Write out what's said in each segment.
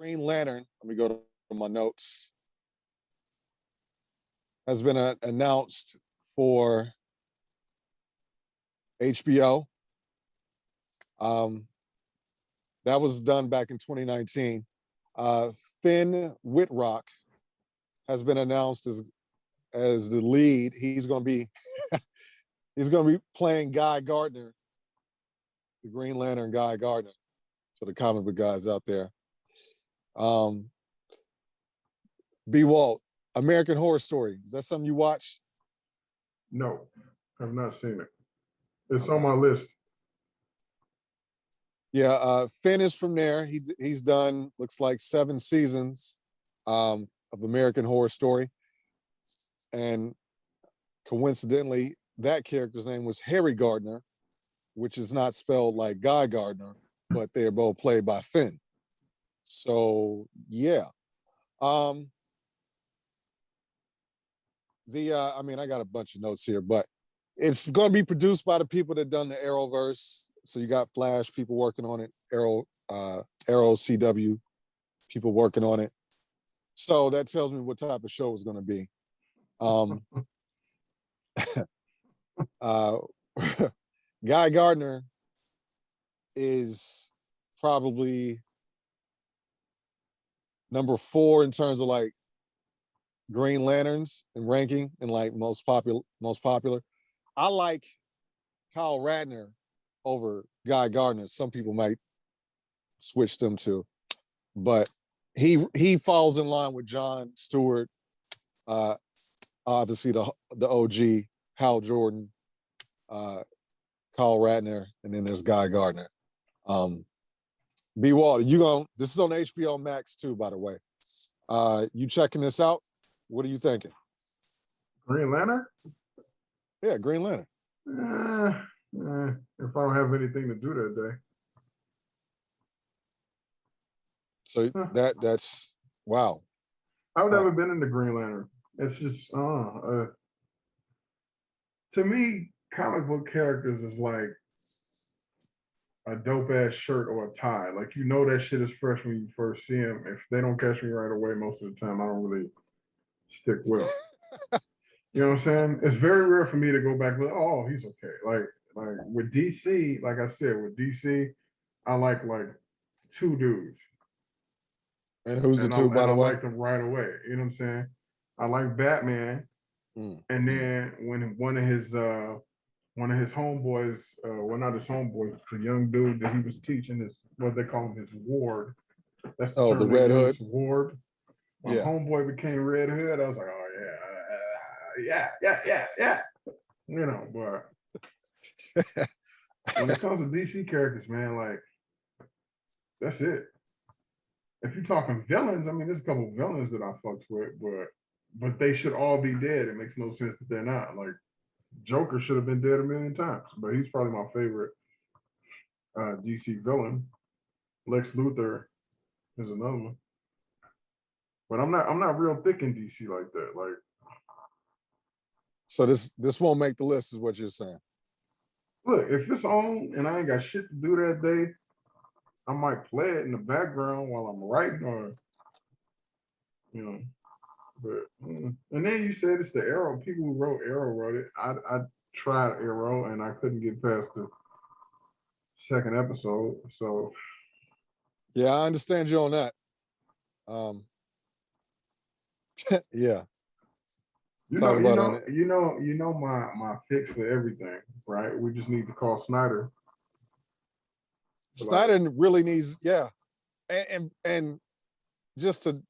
Green Lantern, let me go to my notes, has been announced for HBO. That was done back in 2019. Finn Whitrock has been announced as the lead. He's going to be playing Guy Gardner, the Green Lantern Guy Gardner, to the comic book guys out there. B. Walt, American Horror Story. Is that something you watch? No, I've not seen it. It's on my list. Yeah, Finn is from there. He's done, looks like 7 seasons of American Horror Story. And coincidentally, that character's name was Harry Gardner, which is not spelled like Guy Gardner, but they're both played by Finn. So, yeah. I got a bunch of notes here, but it's going to be produced by the people that done the Arrowverse. So you got Flash people working on it, Arrow CW people working on it. So that tells me what type of show it's going to be. Guy Gardner is probably number 4 in terms of like Green Lanterns and ranking and like most popular. I like Kyle Radner over Guy Gardner. Some people might switch them to, but he falls in line with John Stewart, obviously the OG, Hal Jordan, Kyle Radner, and then there's Guy Gardner. B. Wall, this is on HBO Max too, by the way. You checking this out? What are you thinking? Green Lantern? Yeah, Green Lantern. If I don't have anything to do that day. So that's wow. I've never been into Green Lantern. It's just to me, comic book characters is like a dope ass shirt or a tie. Like that shit is fresh when you first see them. If they don't catch me right away, most of the time I don't really stick with them. You know what I'm saying? It's very rare for me to go back and like, oh, he's okay. Like with DC, like I said, with DC, I like 2 dudes. And who's the 2, by the way? I like them right away. You know what I'm saying? I like Batman. And then when one of his homeboys, well, not his homeboys, the young dude that he was teaching is what they call him, his ward. That's the term the Red Hood ward. When homeboy became Red Hood, I was like, oh yeah. You know, but when it comes to DC characters, man, like that's it. If you're talking villains, I mean, there's a couple of villains that I fucked with, but they should all be dead. It makes no sense that they're not. Like Joker should have been dead a million times, but he's probably my favorite DC villain. Lex Luthor is another one, but I'm not real thick in DC like that. Like, so this won't make the list, is what you're saying? Look, if it's on and I ain't got shit to do that day, I might play it in the background while I'm writing, or But and then you said it's the Arrow. People who wrote Arrow wrote it. I tried Arrow and I couldn't get past the 2nd episode. So yeah, I understand you on that. Yeah. My fix for everything, right? We just need to call Snyder. Snyder really needs, and just to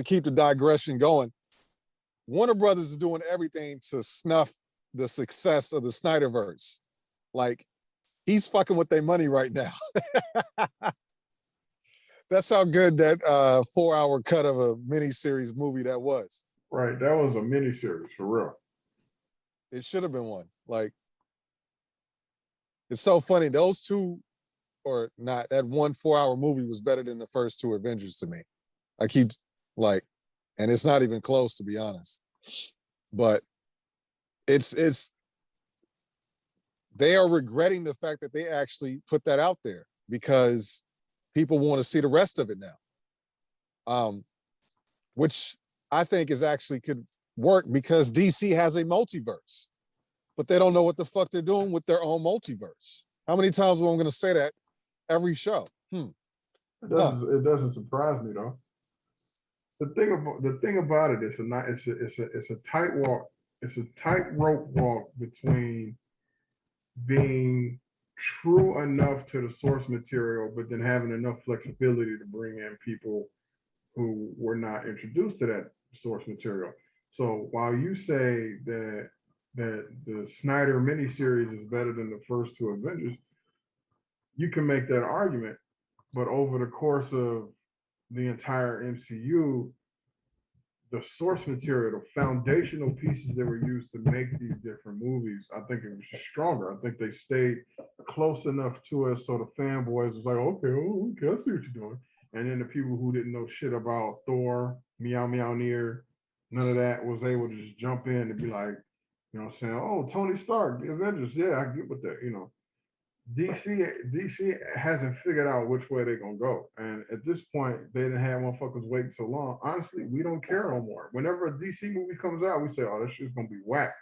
keep the digression going, Warner Brothers is doing everything to snuff the success of the Snyderverse. Like, he's fucking with their money right now. That's how good that 4-hour cut of a miniseries movie that was. Right, that was a miniseries for real. It should have been one. Like, it's so funny. Those 2, or not, that 1 4-hour movie was better than the first 2 Avengers to me. I keep and it's not even close, to be honest. But it's they are regretting the fact that they actually put that out there, because people want to see the rest of it now, which I think is actually could work because DC has a multiverse, but they don't know what the fuck they're doing with their own multiverse. How many times am I going to say that every show? It doesn't surprise me though. The thing about it is it's a tightrope walk between being true enough to the source material, but then having enough flexibility to bring in people who were not introduced to that source material. So while you say that the Snyder miniseries is better than the first two Avengers, you can make that argument. But over the course of the entire MCU, the source material, the foundational pieces that were used to make these different movies, I think it was just stronger. I think they stayed close enough to us so the fanboys was like, okay, I see what you're doing. And then the people who didn't know shit about Thor, Meow Meownier, none of that was able to just jump in and be like, you know, saying, oh, Tony Stark, the Avengers, yeah, I get what that, you know. DC hasn't figured out which way they're gonna go, and at this point, they didn't have motherfuckers waiting so long. Honestly, we don't care no more. Whenever a DC movie comes out, we say, "Oh, this shit's gonna be whack."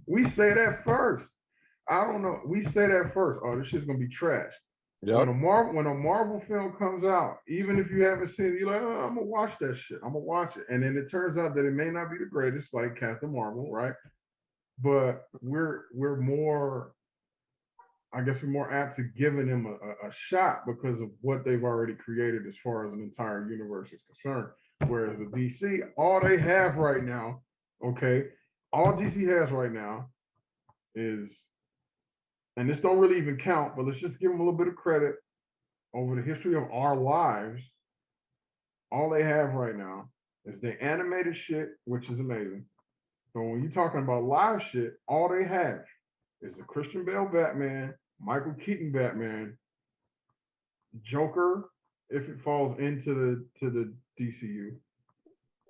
We say that first. I don't know. We say that first. Oh, this shit's gonna be trash. Yep. When a Marvel film comes out, even if you haven't seen it, you're like, oh, I'm gonna watch that shit. I'm gonna watch it, and then it turns out that it may not be the greatest, like Captain Marvel, right? But we're more, I guess we're more apt to giving them a shot because of what they've already created as far as an entire universe is concerned. Whereas with DC, all they have right now, okay, all DC has right now is, and this don't really even count, but let's just give them a little bit of credit over the history of our lives. All they have right now is the animated shit, which is amazing. But when you're talking about live shit, all they have is the Christian Bale Batman, Michael Keaton Batman, Joker, if it falls into the DCU.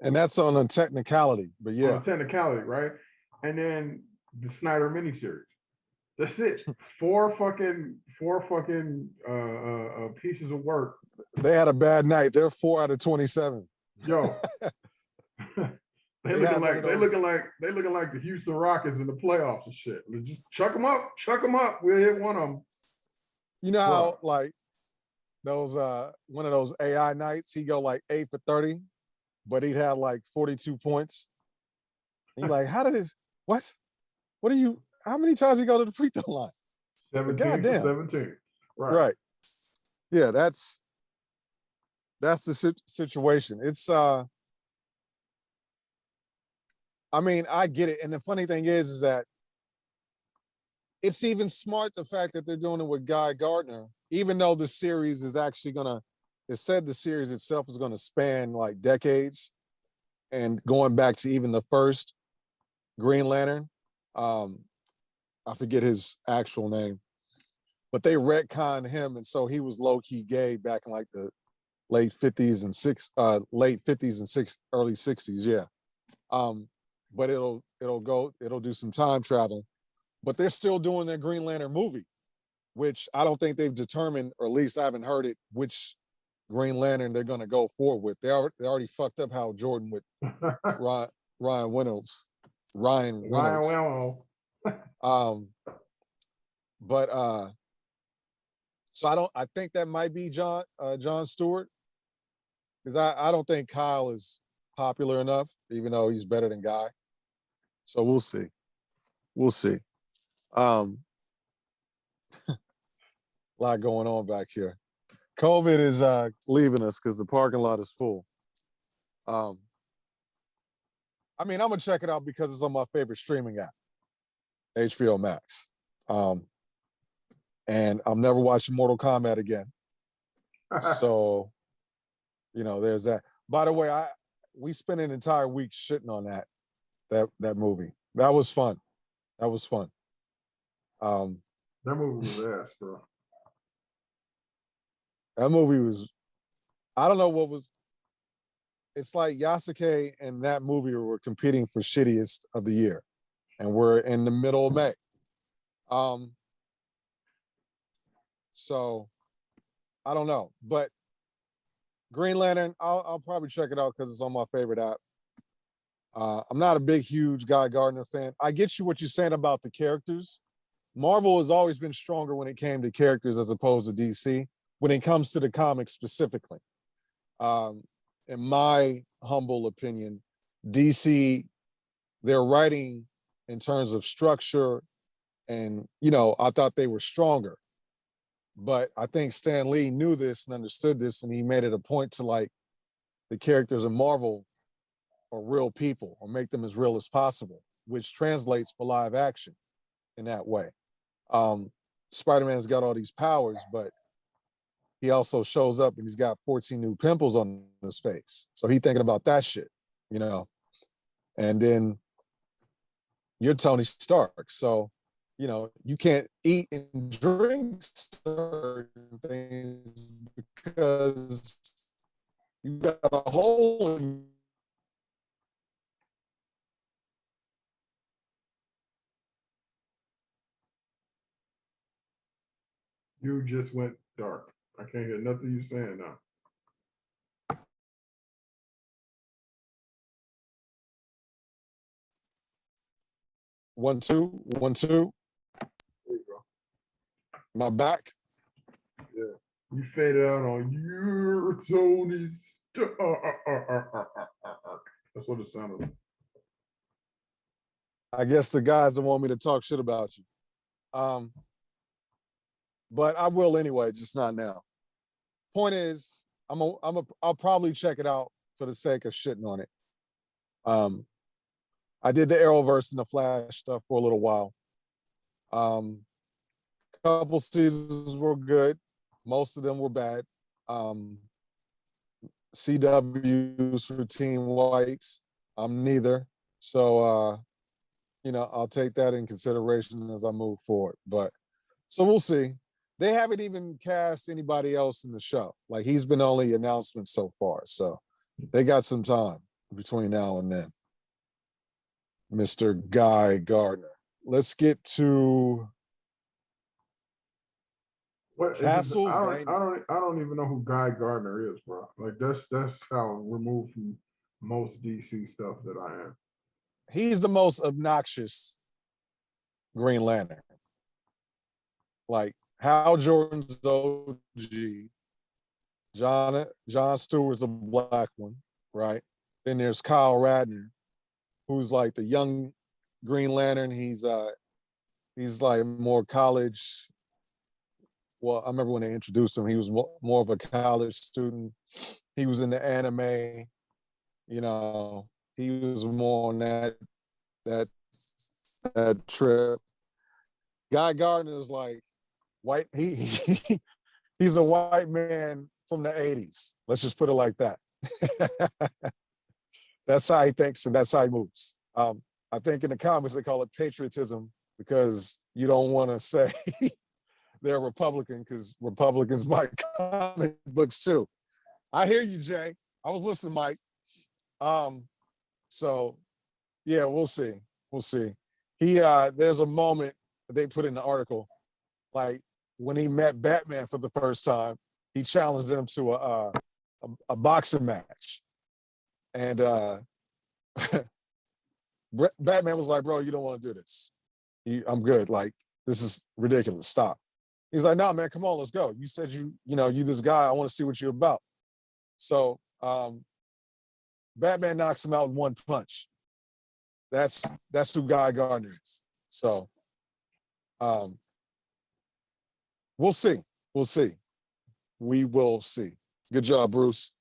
And that's on a technicality, but yeah. On a technicality, right? And then the Snyder miniseries. That's it. Four fucking pieces of work. They had a bad night. They're 4 out of 27. Yo. They looking like the Houston Rockets in the playoffs and shit. Just chuck them up. We'll hit one of them. You know how like those one of those AI nights, he go like 8 for 30, but he'd have like 42 points. And you're like, how did this? What? What are you? How many times he go to the free throw line? 17 for 17. Right. Yeah, that's the situation. It's I mean, I get it. And the funny thing is that it's even smart the fact that they're doing it with Guy Gardner, even though the series is actually it said the series itself is gonna span like decades and going back to even the first Green Lantern. I forget his actual name, but they retconned him. And so he was low-key gay back in like the late 50s and early 60s. Yeah. But it'll do some time travel, but they're still doing their Green Lantern movie, which I don't think they've determined, or at least I haven't heard it, which Green Lantern they're going to go forward with. They already fucked up Hal Jordan with Ryan Reynolds. So I think that might be John Stewart, because I don't think Kyle is popular enough, even though he's better than Guy. So we'll see. A lot going on back here. COVID is leaving us because the parking lot is full. I mean, I'm gonna check it out because it's on my favorite streaming app, HBO Max. And I'm never watching Mortal Kombat again. So, you know, there's that. By the way, we spent an entire week shitting on that movie. That was fun. That movie was ass, bro. That movie was, I don't know what was, it's like Yasuke and that movie were competing for shittiest of the year. And we're in the middle of May. So I don't know, but Green Lantern, I'll probably check it out because it's on my favorite app. I'm not a big, huge Guy Gardner fan. I get you what you're saying about the characters. Marvel has always been stronger when it came to characters as opposed to DC when it comes to the comics specifically. Um, in my humble opinion, DC, their writing in terms of structure and, I thought they were stronger. But I think Stan Lee knew this and understood this, and he made it a point to like the characters in Marvel are real people or make them as real as possible, which translates for live action in that way. Spider-Man's got all these powers, but he also shows up and he's got 14 new pimples on his face. So he thinking about that shit, and then you're Tony Stark. So, you can't eat and drink certain things because you got a hole in. You just went dark. I can't hear nothing you saying now. 1 2 1 2. There you go. My back. Yeah. You faded out on your Tony Stark. That's what it sounded like. I guess the guys don't want me to talk shit about you. But I will anyway, just not now. Point is, I'll probably check it out for the sake of shitting on it. I did the Arrowverse and the Flash stuff for a little while. Couple seasons were good. Most of them were bad. CW's for Teen Whites. I'm neither. So, I'll take that in consideration as I move forward. But so we'll see. They haven't even cast anybody else in the show. Like he's been only announcement so far. So they got some time between now and then. Mr. Guy Gardner. Let's get to Castlevania. I don't even know who Guy Gardner is, bro. Like that's how removed from most DC stuff that I am. He's the most obnoxious Green Lantern. Like Hal Jordan's OG. John Stewart's a black one, right? Then there's Kyle Radner, who's like the young Green Lantern. He's like more college. Well, I remember when they introduced him, he was more of a college student. He was in the anime. He was more on that trip. Guy Gardner is like white. He's a white man from the 80s. Let's just put it like that. That's how he thinks and that's how he moves. I think in the comics they call it patriotism because you don't want to say they're Republican because Republicans buy comic books too. I hear you, Jay. I was listening, Mike. So yeah, we'll see. We'll see. There's a moment that they put in the article, like when he met Batman for the first time, he challenged him to a boxing match. And Batman was like, bro, you don't want to do this. I'm good. Like, this is ridiculous. Stop. He's like, nah, man, come on, let's go. You said you this guy. I want to see what you're about. So Batman knocks him out in one punch. That's who Guy Gardner is. So we'll see. We'll see. We will see. Good job, Bruce.